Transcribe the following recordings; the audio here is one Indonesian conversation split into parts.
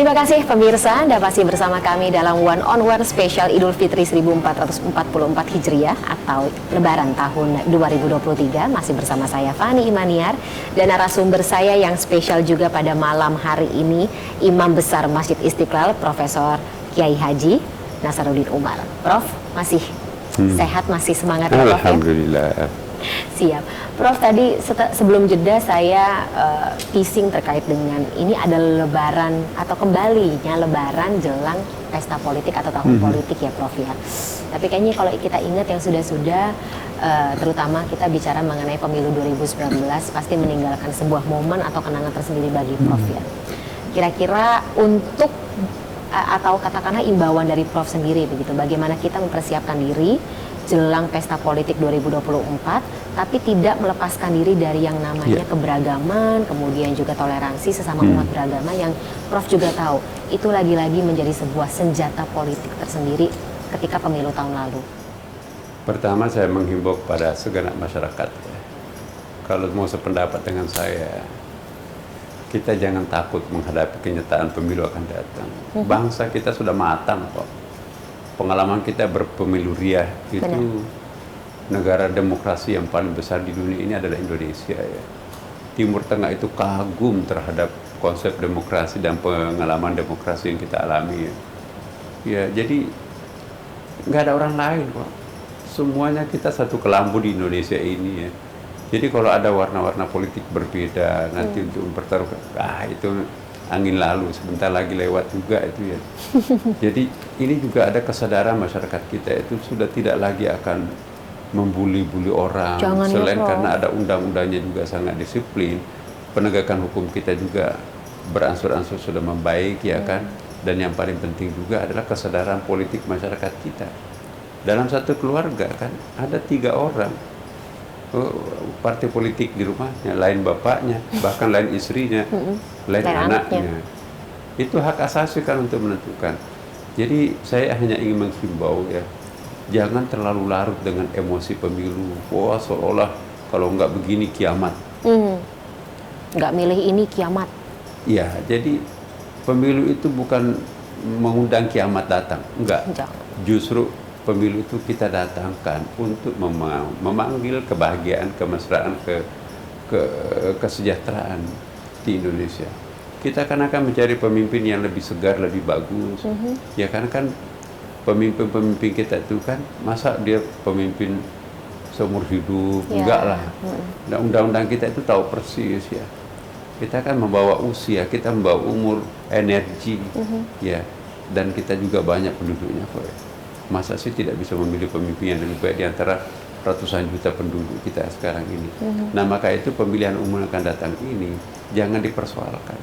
Terima kasih pemirsa, Anda masih bersama kami dalam One on One Spesial Idul Fitri 1444 Hijriah atau Lebaran tahun 2023. Masih bersama saya Fani Imaniar dan narasumber saya yang spesial juga pada malam hari ini, Imam Besar Masjid Istiqlal, Profesor Kiai Haji Nasaruddin Umar. Prof, masih sehat, masih semangat ya, Prof? Alhamdulillah. Siap. Prof, tadi sebelum jeda saya teasing terkait dengan ini adalah lebaran atau kembalinya lebaran jelang pesta politik atau tahun politik ya, Prof ya. Tapi kayaknya kalau kita ingat yang sudah-sudah, terutama kita bicara mengenai pemilu 2019 pasti meninggalkan sebuah momen atau kenangan tersendiri bagi Prof ya. Kira-kira untuk atau katakanlah imbauan dari Prof sendiri begitu, bagaimana kita mempersiapkan diri jelang pesta politik 2024, tapi tidak melepaskan diri dari yang namanya keberagaman, kemudian juga toleransi sesama umat beragama yang Prof juga tahu itu lagi-lagi menjadi sebuah senjata politik tersendiri ketika pemilu tahun lalu. Pertama saya menghimbau kepada segenap masyarakat ya. Kalau mau sependapat dengan saya, kita jangan takut menghadapi kenyataan pemilu akan datang. Bangsa kita sudah matang kok. Pengalaman kita berpemilu riah itu. Benar. Negara demokrasi yang paling besar di dunia ini adalah Indonesia ya. Timur Tengah itu kagum terhadap konsep demokrasi dan pengalaman demokrasi yang kita alami ya. Ya, jadi nggak ada orang lain kok. Semuanya kita satu kelambu di Indonesia ini ya. Jadi kalau ada warna-warna politik berbeda nanti untuk mempertaruhkan, itu angin lalu, sebentar lagi lewat juga itu ya. Jadi ini juga ada kesadaran masyarakat kita itu sudah tidak lagi akan membuli-buli orang. Selain karena ada undang-undangnya juga sangat disiplin, penegakan hukum kita juga beransur-ansur sudah membaik ya kan. Dan yang paling penting juga adalah kesadaran politik masyarakat kita. Dalam satu keluarga kan ada 3 orang partai politik di rumahnya, lain bapaknya, bahkan lain istrinya, lain anaknya. Itu hak asasi kan untuk menentukan. Jadi saya hanya ingin menghimbau ya, jangan terlalu larut dengan emosi pemilu. Wah, seolah-olah kalau nggak begini kiamat. Nggak milih ini kiamat. Ya, jadi pemilu itu bukan mengundang kiamat datang, enggak. Justru pemilu itu kita datangkan untuk memanggil kebahagiaan, kemesraan, kesejahteraan di Indonesia. Kita akan mencari pemimpin yang lebih segar, lebih bagus. Ya kan pemimpin-pemimpin kita itu kan masa dia pemimpin seumur hidup, enggak lah. Dan undang-undang kita itu tahu persis ya. Kita kan membawa usia, kita membawa umur, energi, ya. Dan kita juga banyak penduduknya kok ya. Masa sih tidak bisa memilih pemimpin yang lebih baik di antara ratusan juta penduduk kita sekarang ini. Nah maka itu pemilihan umum yang akan datang ini jangan dipersoalkan.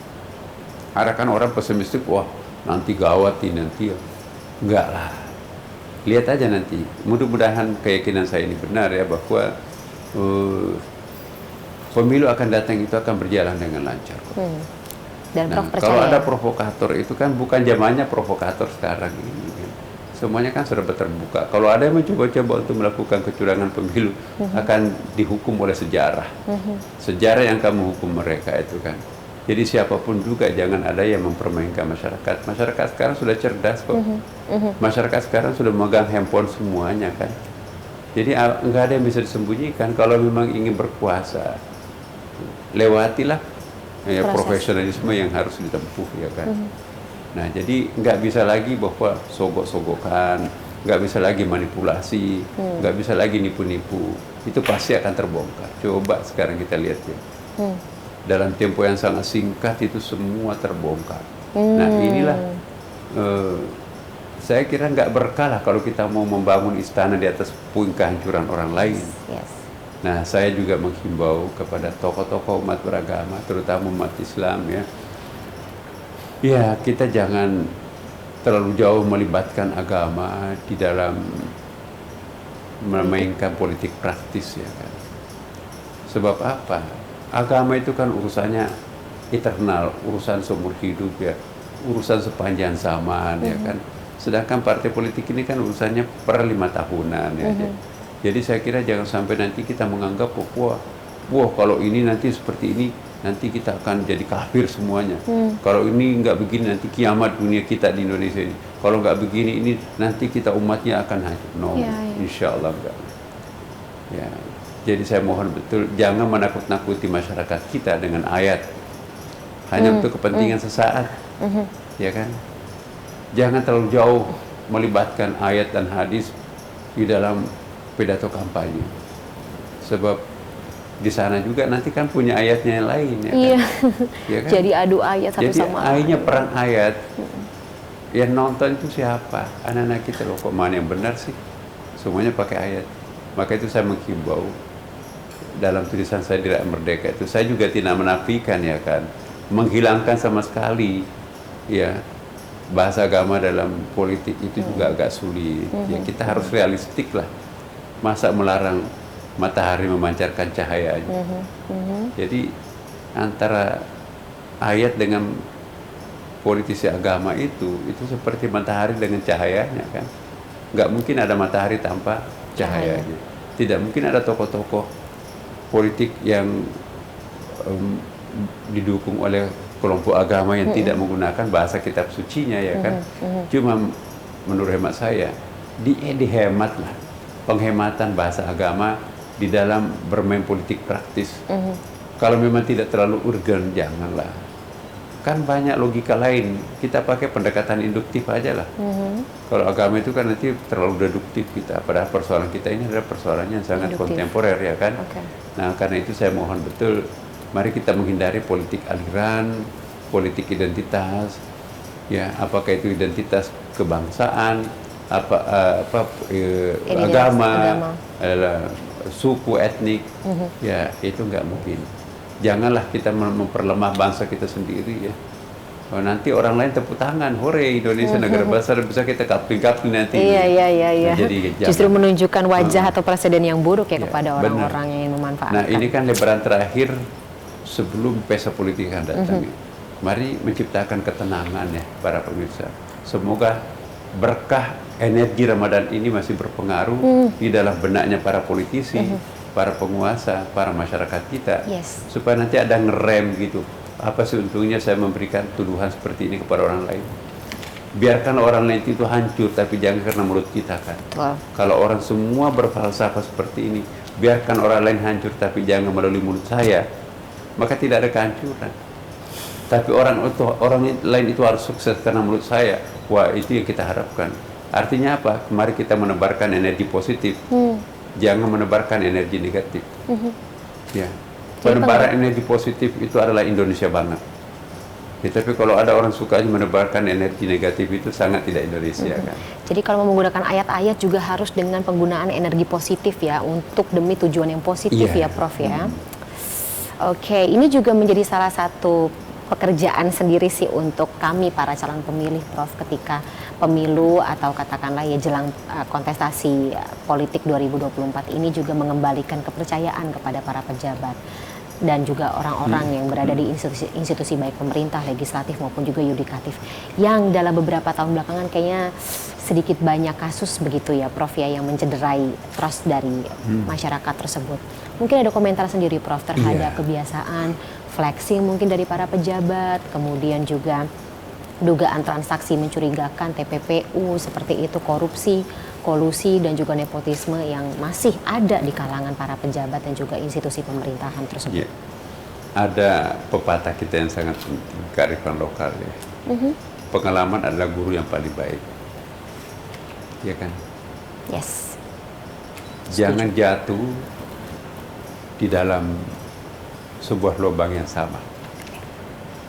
Ada kan orang pesimistik, wah nanti gawat nanti ya. Enggak lah. Lihat aja nanti. Mudah-mudahan keyakinan saya ini benar ya, bahwa pemilu akan datang itu akan berjalan dengan lancar. Dan nah, kalau ada provokator itu kan bukan zamannya provokator sekarang ini. Semuanya kan sudah terbuka. Kalau ada yang mencoba-coba untuk melakukan kecurangan pemilu, akan dihukum oleh sejarah. Sejarah yang akan menghukum mereka itu kan. Jadi siapapun juga jangan ada yang mempermainkan masyarakat. Masyarakat sekarang sudah cerdas kok. Masyarakat sekarang sudah memegang handphone semuanya kan. Jadi nggak ada yang bisa disembunyikan. Kalau memang ingin berkuasa, lewatilah profesionalisme yang harus ditempuh ya kan. Nah jadi nggak bisa lagi bahwa sogok-sogokan, nggak bisa lagi manipulasi, nggak bisa lagi nipu-nipu. Itu pasti akan terbongkar. Coba sekarang kita lihat ya. Dalam tempo yang sangat singkat itu semua terbongkar. Nah inilah saya kira nggak berkah kalau kita mau membangun istana di atas puing kehancuran orang lain. Nah saya juga menghimbau kepada tokoh-tokoh umat beragama, terutama umat Islam ya. Ya, kita jangan terlalu jauh melibatkan agama di dalam memainkan politik praktis ya kan. Sebab apa? Agama itu kan urusannya eternal, urusan seumur hidup ya, urusan sepanjang zaman ya kan. Sedangkan partai politik ini kan urusannya per 5 tahunan ya. Jadi saya kira jangan sampai nanti kita menganggap bahwa wah kalau ini nanti seperti ini nanti kita akan jadi kafir semuanya. Kalau ini nggak begini nanti kiamat dunia kita di Indonesia ini. Kalau nggak begini ini nanti kita umatnya akan hancur. No, insya Allah enggak. Ya, jadi saya mohon betul jangan menakut-nakuti masyarakat kita dengan ayat hanya untuk kepentingan sesaat, ya kan? Jangan terlalu jauh melibatkan ayat dan hadis di dalam pidato kampanye, sebab di sana juga nanti kan punya ayatnya yang lain, ya kan? Ya kan? Jadi adu ayat satu Jadi sama lain. ayatnya perang ayat. Yang nonton itu siapa? Anak-anak kita loh, kok mana yang benar sih? Semuanya pakai ayat. Maka itu saya menghimbau dalam tulisan saya di Rakyat Merdeka itu, saya juga tidak menafikan, ya kan, menghilangkan sama sekali ya bahasa agama dalam politik itu juga agak sulit. Ya kita harus realistik lah. Masa melarang matahari memancarkan cahayanya. Jadi antara ayat dengan politisi agama itu seperti matahari dengan cahayanya kan. Nggak mungkin ada matahari tanpa cahayanya. Tidak mungkin ada tokoh-tokoh politik yang didukung oleh kelompok agama yang tidak menggunakan bahasa kitab sucinya, ya kan. Cuma menurut hemat saya dihematlah penghematan bahasa agama di dalam bermain politik praktis. Kalau memang tidak terlalu urgen, janganlah. Kan banyak logika lain. Kita pakai pendekatan induktif aja lah. Kalau agama itu kan nanti terlalu deduktif kita. Padahal persoalan kita ini adalah persoalan yang sangat kontemporer, ya kan. Nah, karena itu saya mohon betul, mari kita menghindari politik aliran, politik identitas. Ya, apakah itu identitas kebangsaan, agama, suku, etnik, ya itu nggak mungkin. Janganlah kita memperlemah bangsa kita sendiri, ya. Oh, nanti orang lain tepuk tangan, hore Indonesia negara besar, bisa kita kapling-kapling nanti. Iya. Nah, jadi justru menunjukkan wajah atau presiden yang buruk ya kepada orang-orang yang ingin memanfaatkan. Nah, ini kan lebaran terakhir sebelum pesta politik akan datang. Mari menciptakan ketenangan, ya para pemirsa. Semoga berkah energi Ramadan ini masih berpengaruh di dalam benaknya para politisi, para penguasa, para masyarakat kita, supaya nanti ada ngerem gitu. Apa sih untungnya saya memberikan tuduhan seperti ini kepada orang lain? Biarkan orang lain itu hancur, tapi jangan karena mulut kita kan. Kalau orang semua berfalsafah seperti ini, biarkan orang lain hancur, tapi jangan melalui mulut saya, maka tidak ada kehancuran. Tapi orang lain itu harus sukses karena mulut saya. Wah, itu yang kita harapkan. Artinya apa? Mari kita menebarkan energi positif. Jangan menebarkan energi negatif. Ya. Penebaran energi positif itu adalah Indonesia banget. Ya, tapi kalau ada orang suka menebarkan energi negatif itu sangat tidak Indonesia kan. Jadi kalau mau menggunakan ayat-ayat juga harus dengan penggunaan energi positif ya, untuk demi tujuan yang positif ya Prof ya. Oke, ini juga menjadi salah satu pekerjaan sendiri sih untuk kami para calon pemilih Prof, ketika pemilu atau katakanlah ya jelang kontestasi politik 2024 ini, juga mengembalikan kepercayaan kepada para pejabat dan juga orang-orang yang berada di institusi baik pemerintah, legislatif maupun juga yudikatif, yang dalam beberapa tahun belakangan kayaknya sedikit banyak kasus begitu ya Prof ya, yang mencederai trust dari masyarakat tersebut. Mungkin ada komentar sendiri Prof terhadap kebiasaan flexing mungkin dari para pejabat, kemudian juga dugaan transaksi mencurigakan TPPU seperti itu, korupsi, kolusi dan juga nepotisme yang masih ada di kalangan para pejabat dan juga institusi pemerintahan tersebut. Ada pepatah kita yang sangat penting, kearifan lokal ya. Pengalaman adalah guru yang paling baik, ya kan? Yes. Jangan jatuh di dalam sebuah lubang yang sama.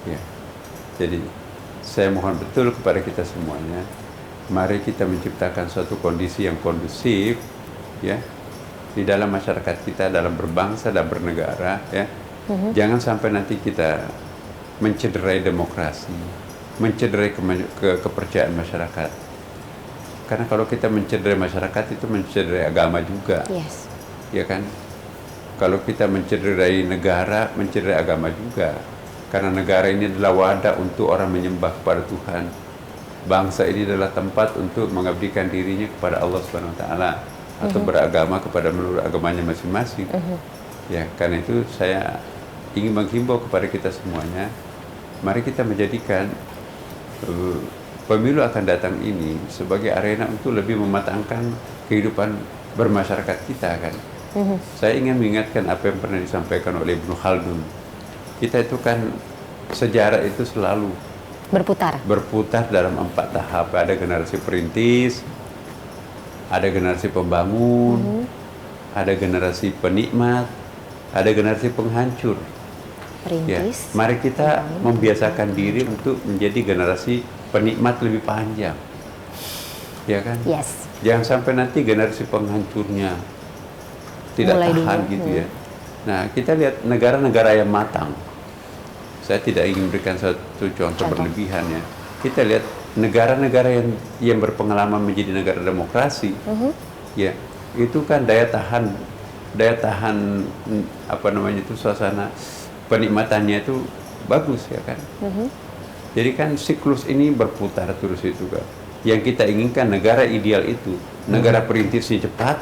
Ya. Jadi saya mohon betul kepada kita semuanya, mari kita menciptakan suatu kondisi yang kondusif ya di dalam masyarakat kita, dalam berbangsa dan bernegara ya. Jangan sampai nanti kita mencederai demokrasi, mencederai kepercayaan masyarakat. Karena kalau kita mencederai masyarakat itu mencederai agama juga. Ya kan? Kalau kita mencederai negara, mencederai agama juga. Karena negara ini adalah wadah untuk orang menyembah kepada Tuhan. Bangsa ini adalah tempat untuk mengabdikan dirinya kepada Allah Subhanahu wa taala atau beragama kepada menurut agamanya masing-masing. Ya, karena itu saya ingin menghimbau kepada kita semuanya, mari kita menjadikan pemilu akan datang ini sebagai arena untuk lebih mematangkan kehidupan bermasyarakat kita kan. Saya ingin mengingatkan apa yang pernah disampaikan oleh Ibnu Khaldun. Kita itu kan sejarah itu selalu berputar dalam 4 tahap. Ada generasi perintis, ada generasi pembangun, ada generasi penikmat, ada generasi penghancur. Perintis. Ya, mari kita membiasakan diri untuk menjadi generasi penikmat lebih panjang. Ya kan? Yes. Jangan sampai nanti generasi penghancurnya tidak Mulai tahan dulu. gitu ya. Nah, kita lihat negara-negara yang matang. Saya tidak ingin memberikan satu contoh berlebihan ya. Kita lihat negara-negara yang berpengalaman menjadi negara demokrasi, ya itu kan daya tahan apa namanya itu, suasana penikmatannya itu bagus ya kan. Jadi kan siklus ini berputar terus itu kan. Yang kita inginkan negara ideal itu negara perintisnya cepat,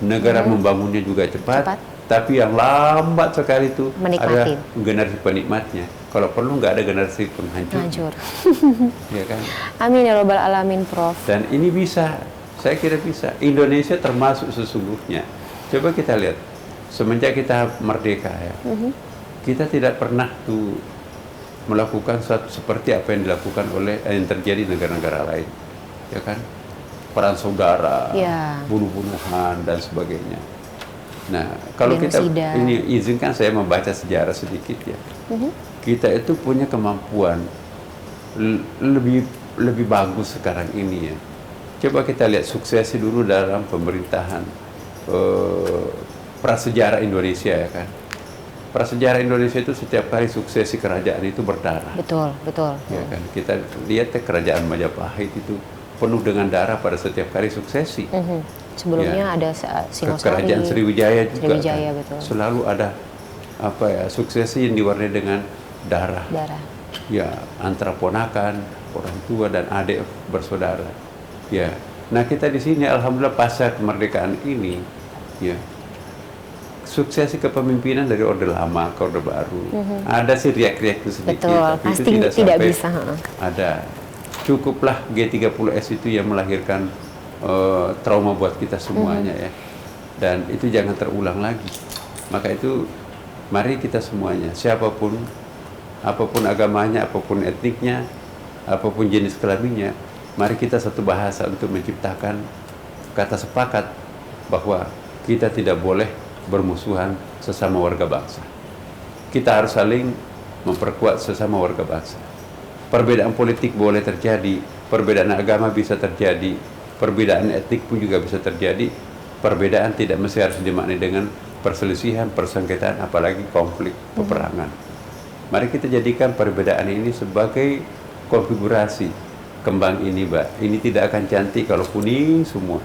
negara membangunnya juga cepat, tapi yang lambat sekali itu ada generasi penikmatnya. Kalau perlu nggak ada generasi penghancur. Ya kan? Amin ya robbal alamin, Prof. Dan ini bisa, saya kira bisa. Indonesia termasuk sesungguhnya. Coba kita lihat, semenjak kita merdeka ya, kita tidak pernah tuh melakukan seperti apa yang dilakukan oleh yang terjadi di negara-negara lain, ya kan? Perang saudara, bunuh-bunuhan dan sebagainya. Nah, kalau Genosida. kita ini izinkan saya membaca sejarah sedikit ya. Kita itu punya kemampuan lebih bagus sekarang ini ya. Coba kita lihat suksesi dulu dalam pemerintahan prasejarah Indonesia ya kan. Prasejarah Indonesia itu setiap kali suksesi kerajaan itu berdarah. Betul. Ya kan. Kita lihat kerajaan Majapahit itu penuh dengan darah pada setiap kali suksesi. Sebelumnya ada Singosari, kerajaan Sriwijaya juga Sriwijaya, kan. betul. Selalu ada suksesi yang diwarnai dengan darah. Ya, antara ponakan, orang tua dan adik bersaudara. Ya. Nah, kita di sini alhamdulillah pasca kemerdekaan ini ya. Suksesi kepemimpinan dari Orde Lama ke Orde Baru. Ada sih riak-riak itu sedikit, tapi pasti itu tidak sampai bisa. Ada. Cukuplah G30S itu yang melahirkan trauma buat kita semuanya ya. Dan itu jangan terulang lagi. Maka itu mari kita semuanya, siapapun, apapun agamanya, apapun etniknya, apapun jenis kelaminnya, mari kita satu bahasa untuk menciptakan kata sepakat bahwa kita tidak boleh bermusuhan sesama warga bangsa. Kita harus saling memperkuat sesama warga bangsa. Perbedaan politik boleh terjadi, perbedaan agama bisa terjadi, perbedaan etnik pun juga bisa terjadi. Perbedaan tidak mesti harus dimaknai dengan perselisihan, persengketaan, apalagi konflik, peperangan. Mari kita jadikan perbedaan ini sebagai konfigurasi kembang ini, Mbak. Ini tidak akan cantik kalau kuning semua.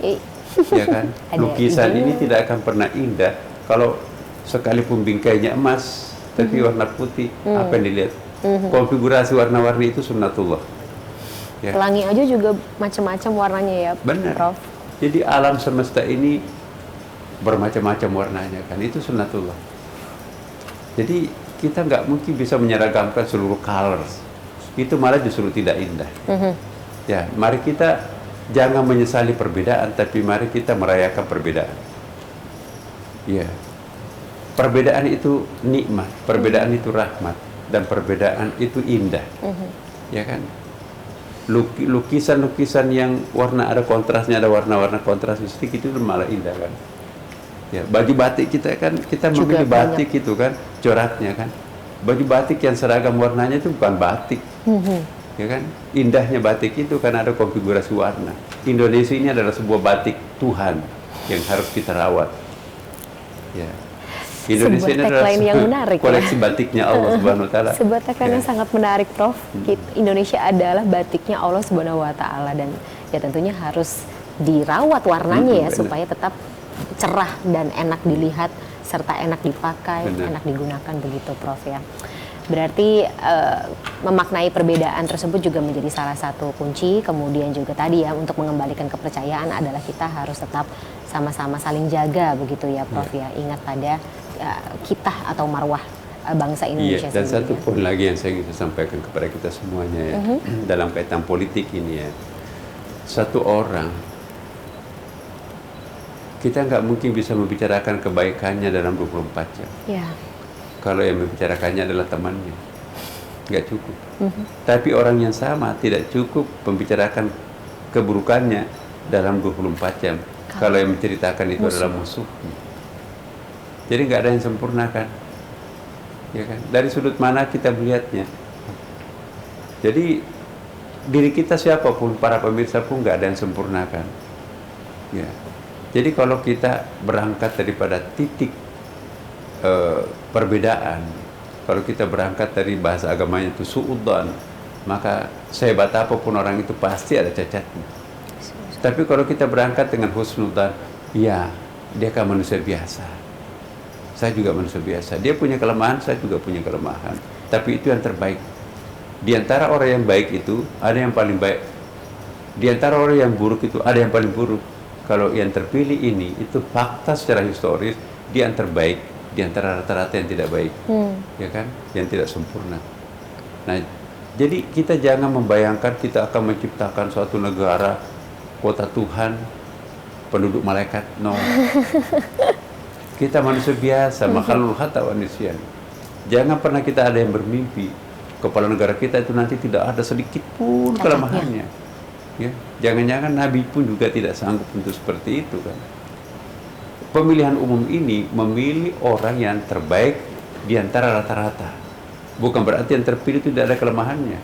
Ya kan? Lukisan ini tidak akan pernah indah kalau sekalipun bingkainya emas tapi warna putih. Apa yang dilihat? Konfigurasi warna-warni itu sunnatullah. Ya. Pelangi aja juga macam-macam warnanya ya, benar, Prof. Jadi alam semesta ini bermacam-macam warnanya kan, itu sunnatullah. Jadi kita nggak mungkin bisa menyeragamkan seluruh colors. Itu malah justru tidak indah. Ya, mari kita jangan menyesali perbedaan, tapi mari kita merayakan perbedaan. Ya, perbedaan itu nikmat, perbedaan itu rahmat, dan perbedaan itu indah. Ya kan? Lukisan-lukisan yang warna ada kontrasnya, ada warna-warna kontras sedikit itu malah indah kan. Ya, baju batik kita kan, kita memilih batik itu kan, coraknya kan. Baju batik yang seragam warnanya itu bukan batik. Ya kan? Indahnya batik itu karena ada konfigurasi warna. Indonesia ini adalah sebuah batik Tuhan yang harus kita rawat. Ya. Indonesia ini adalah yang menarik, koleksi batiknya Allah Subhanahu wa taala. Sebuah tagline yang sangat menarik, Prof. Indonesia adalah batiknya Allah Subhanahu wa taala, dan ya tentunya harus dirawat warnanya ya supaya tetap cerah dan enak dilihat serta enak dipakai, enak digunakan begitu, Prof ya. Berarti memaknai perbedaan tersebut juga menjadi salah satu kunci. Kemudian juga tadi ya, untuk mengembalikan kepercayaan adalah kita harus tetap sama-sama saling jaga begitu ya, Prof ya. Ingat pada kita atau marwah bangsa Indonesia dan sendiri. satu poin lagi yang saya ingin sampaikan kepada kita semuanya ya, dalam kaitan politik ini ya, satu orang kita nggak mungkin bisa membicarakan kebaikannya dalam 24 jam. Ya. Kalau yang membicarakannya adalah temannya, nggak cukup. Tapi orang yang sama tidak cukup membicarakan keburukannya dalam 24 jam. Kalau yang menceritakan itu adalah musuhnya. Jadi nggak ada yang sempurna kan? Ya kan? Dari sudut mana kita melihatnya? Jadi diri kita siapapun, para pemirsa pun nggak ada yang sempurna kan? Ya. Jadi kalau kita berangkat daripada titik perbedaan, kalau kita berangkat dari bahasa agamanya itu su'udzon, maka sehebat apapun orang itu pasti ada cacatnya. Tapi kalau kita berangkat dengan husnudzon, ya dia kan manusia biasa. Saya juga manusia biasa. Dia punya kelemahan, saya juga punya kelemahan. Tapi itu yang terbaik. Di antara orang yang baik itu ada yang paling baik. Di antara orang yang buruk itu ada yang paling buruk. Kalau yang terpilih ini itu fakta secara historis dia yang terbaik di antara rata-rata yang tidak baik, ya kan, yang tidak sempurna. Nah, jadi kita jangan membayangkan kita akan menciptakan suatu negara kota Tuhan, penduduk malaikat, no. Kita manusia biasa, makhluk hatta manusia. Jangan pernah kita ada yang bermimpi kepala negara kita itu nanti tidak ada sedikit pun kelemahannya. Ya, jangan-jangan Nabi pun juga tidak sanggup untuk seperti itu kan. Pemilihan umum ini memilih orang yang terbaik di antara rata-rata. Bukan berarti yang terpilih itu tidak ada kelemahannya.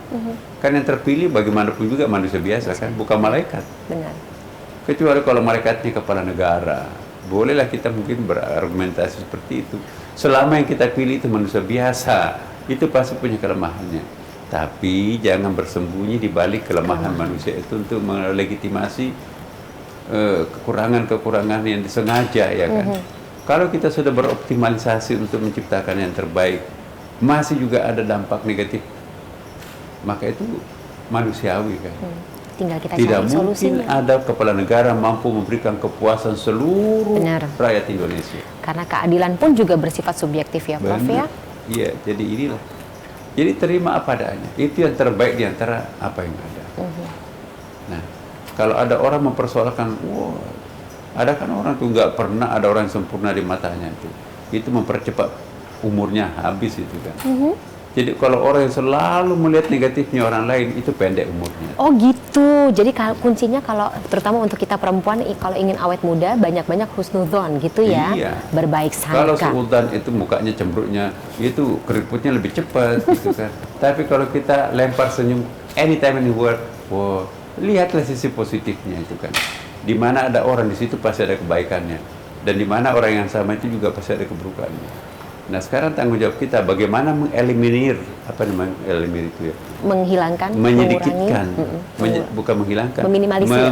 Kan yang terpilih bagaimanapun juga manusia biasa kan, bukan malaikat. Benar. Kecuali kalau malaikatnya kepala negara. Bolehlah kita mungkin berargumentasi seperti itu. Selama yang kita pilih itu manusia biasa, itu pasti punya kelemahannya. Tapi jangan bersembunyi di balik kelemahan manusia itu untuk melegitimasi kekurangan-kekurangan yang disengaja, ya kan. Kalau kita sudah beroptimalisasi untuk menciptakan yang terbaik, masih juga ada dampak negatif, maka itu manusiawi kan. Tinggal kita Tidak cari mungkin solusinya. ada kepala negara mampu memberikan kepuasan seluruh rakyat Indonesia. Karena keadilan pun juga bersifat subjektif ya, Prof. Ya. Iya, jadi inilah. Jadi terima apa adanya. Itu yang terbaik di antara apa yang ada. Nah, kalau ada orang mempersoalkan, wah, ada kan orang tuh nggak pernah ada orang yang sempurna di matanya itu. Itu mempercepat umurnya habis itu kan. Jadi kalau orang yang selalu melihat negatifnya orang lain itu pendek umurnya. Oh gitu. Jadi kuncinya kalau terutama untuk kita perempuan kalau ingin awet muda banyak-banyak husnudzon gitu ya. Iya. Berbaik sangka. Kalau suudzon itu mukanya cemberutnya, itu keriputnya lebih cepat gitu kan. Tapi kalau kita lempar senyum anytime anywhere, wow, lihatlah sisi positifnya itu kan. Di mana ada orang di situ pasti ada kebaikannya. Dan di mana orang yang sama itu juga pasti ada keburukannya. Nah sekarang tanggung jawab kita bagaimana mengeliminir, apa namanya eliminir itu ya? Menghilangkan, menyedikitkan, bukan menghilangkan,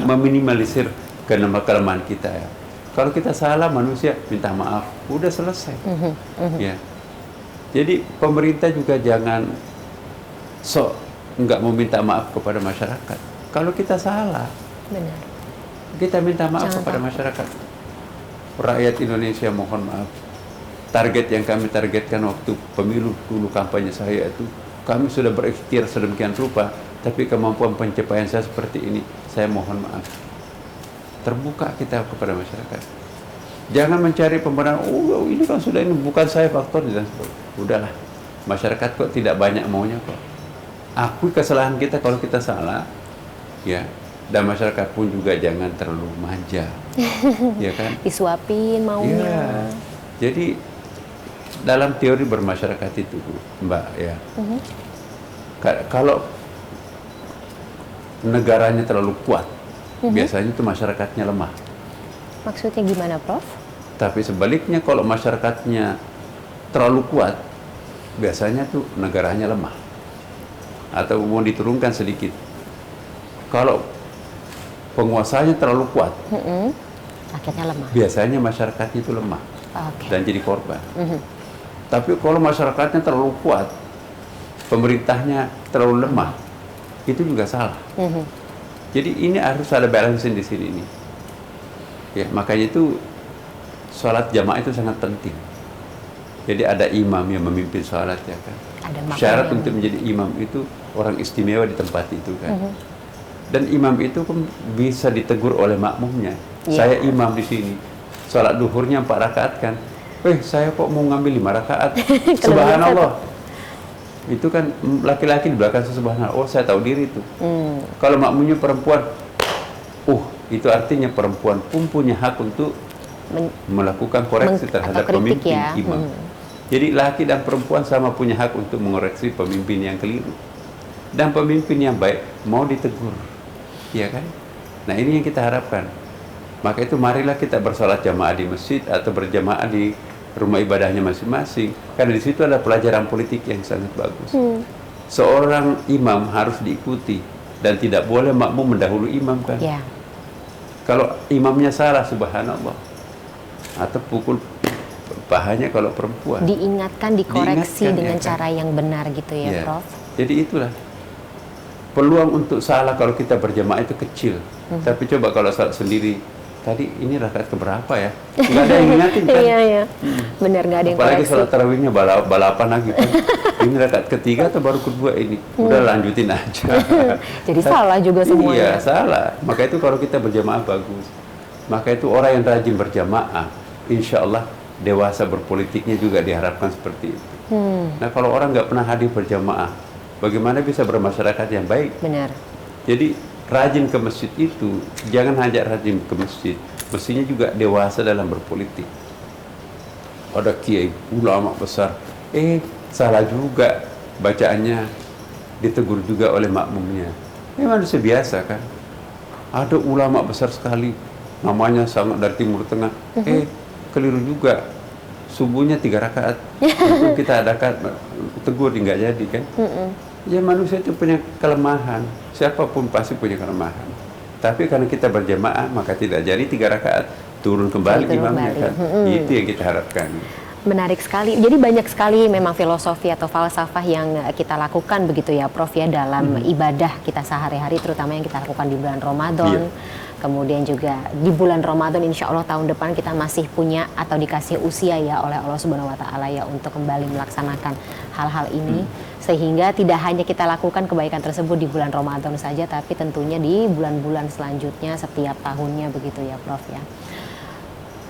meminimalisir kelemahan kita ya. Kalau kita salah manusia minta maaf, udah selesai. Ya. Jadi pemerintah juga jangan nggak mau minta maaf kepada masyarakat. Kalau kita salah, benar, kita minta maaf kepada masyarakat. Rakyat Indonesia mohon maaf. Target yang kami targetkan waktu pemilu dulu kampanye saya itu, kami sudah berikhtiar sedemikian rupa, tapi kemampuan pencapaian saya seperti ini, saya mohon maaf. Terbuka kita kepada masyarakat. Jangan mencari pembenaran, oh ini kan sudah ini bukan saya faktor dan udahlah. Masyarakat kok tidak banyak maunya kok. Akui kesalahan kita kalau kita salah, ya. Dan masyarakat pun juga jangan terlalu manja, ya kan? Disuapin maunya. Ya. Jadi dalam teori bermasyarakat itu, Mbak, ya, kalau negaranya terlalu kuat, biasanya itu masyarakatnya lemah. Maksudnya gimana, Prof? Tapi sebaliknya kalau masyarakatnya terlalu kuat, biasanya tuh negaranya lemah atau mau diturunkan sedikit. Kalau penguasanya terlalu kuat, rakyatnya lemah. Biasanya masyarakatnya itu lemah dan jadi korban. Tapi kalau masyarakatnya terlalu kuat, pemerintahnya terlalu lemah, itu juga salah. Jadi ini harus ada balancing di sini nih. Ya, makanya itu sholat jamaah itu sangat penting. Jadi ada imam yang memimpin sholat ya kan. Ada makmum Syarat yang- untuk menjadi imam itu orang istimewa di tempat itu kan. Dan imam itu kan bisa ditegur oleh makmumnya. Iya. Saya imam di sini. Sholat duhurnya 4 rakaat kan. Saya kok mau ngambil 5 rakaat. Subhanallah. Itu kan laki-laki di belakang subhanallah. Oh, saya tahu diri itu. Kalau makmumnya perempuan, itu artinya perempuan pun punya hak untuk melakukan koreksi terhadap atau kritik pemimpin ya. imam. Jadi laki dan perempuan sama punya hak untuk mengoreksi pemimpin yang keliru. Dan pemimpin yang baik mau ditegur. Iya kan? Nah, ini yang kita harapkan. Maka itu marilah kita bersolat jamaah di masjid atau berjamaah di rumah ibadahnya masing-masing. Karena di situ ada pelajaran politik yang sangat bagus. Seorang imam harus diikuti dan tidak boleh makmum mendahului imam kan. Ya. Kalau imamnya salah, subhanallah. Atau pukul pahanya kalau perempuan. Diingatkan, dikoreksi Diingatkan, dengan ya kan? cara yang benar gitu ya, Ya. Prof. Jadi itulah peluang untuk salah kalau kita berjamaah itu kecil. Tapi coba kalau salat sendiri, tadi ini rakaat keberapa ya? Nggak ada yang ingatin kan? Iya, iya. Benar, nggak ada yang Apalagi koreksi. salat tarawihnya balapan lagi kan. Ini rakaat ketiga atau baru kedua ini? Udah lanjutin aja. Jadi salah juga semuanya. Iya, salah. Maka itu kalau kita berjamaah bagus. Maka itu orang yang rajin berjamaah, insya Allah dewasa berpolitiknya juga diharapkan seperti itu. Nah, kalau orang nggak pernah hadir berjamaah, bagaimana bisa bermasyarakat yang baik? Benar. Jadi rajin ke masjid itu jangan hanya rajin ke masjid, mestinya juga dewasa dalam berpolitik. Ada kiai ulama besar, salah juga bacaannya, ditegur juga oleh makmumnya. Ini manusia biasa kan. Ada ulama besar sekali, namanya sangat dari Timur Tengah, keliru juga. Subuhnya 3 rakaat, itu kita adakan tegur nggak jadi kan? Ya manusia itu punya kelemahan, siapapun pasti punya kelemahan. Tapi karena kita berjamaah maka tidak jadi 3 rakaat, turun kembali Turun imamnya kembali. kan. Itu yang kita harapkan. Menarik sekali. Jadi banyak sekali memang filosofi atau falsafah yang kita lakukan begitu ya, Prof ya, dalam ibadah kita sehari-hari, terutama yang kita lakukan di bulan Ramadan. Iya. Kemudian juga di bulan Ramadan insya Allah tahun depan kita masih punya atau dikasih usia ya oleh Allah Subhanahu Wa Taala ya untuk kembali melaksanakan hal-hal ini, sehingga tidak hanya kita lakukan kebaikan tersebut di bulan Ramadan saja, tapi tentunya di bulan-bulan selanjutnya setiap tahunnya begitu ya, Prof ya.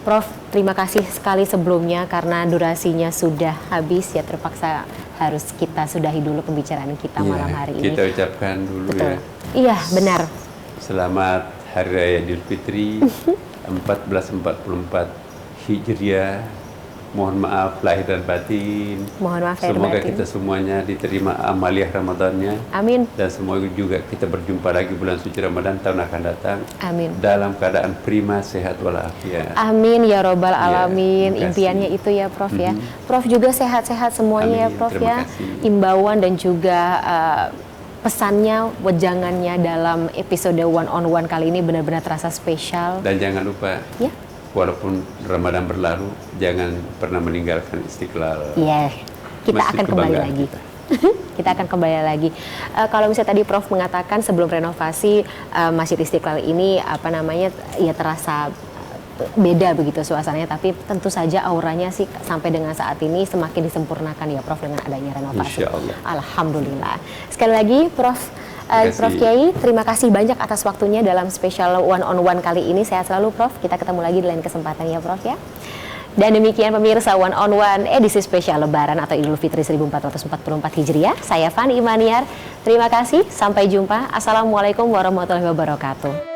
Prof, terima kasih sekali sebelumnya karena durasinya sudah habis ya, terpaksa harus kita sudahi dulu pembicaraan kita malam hari ini. Kita ucapkan dulu Betul. ya. Iya, benar. Selamat Hari Raya Idul Fitri 1444 Hijriah. Mohon maaf lahir dan batin. Mohon maaf lahir Semoga batin. kita semuanya diterima amaliah Ramadannya. Amin. Dan semoga juga kita berjumpa lagi bulan suci Ramadan tahun akan datang. Amin. Dalam keadaan prima, sehat walafiat. Amin ya robbal Ya, alamin. terima kasih. Impiannya itu ya, Prof ya. Prof juga sehat-sehat semuanya ya, Amin, Prof terima ya. kasih. Imbauan dan juga pesannya, wejangannya dalam episode one on one kali ini benar-benar terasa spesial. Dan jangan lupa, Ya. walaupun Ramadan berlalu, jangan pernah meninggalkan Istiqlal. Iya, kita Masjid akan kembali kebanggaan lagi. kita. Kita akan kembali lagi. Kalau misalnya tadi Prof mengatakan sebelum renovasi Masjid Istiqlal ini apa namanya ya terasa beda begitu suasananya, tapi tentu saja auranya sih sampai dengan saat ini semakin disempurnakan ya, Prof, dengan adanya renovasi. Insya Allah. Alhamdulillah. Sekali lagi Prof Terima kasih. Prof Kiai, terima kasih banyak atas waktunya dalam spesial one on one kali ini. Sehat selalu, Prof. Kita ketemu lagi di lain kesempatan ya, Prof ya. Dan demikian pemirsa One on One edisi spesial Lebaran atau Idul Fitri 1444 Hijriah. Saya Fani Imaniar. Terima kasih. Sampai jumpa. Assalamualaikum warahmatullahi wabarakatuh.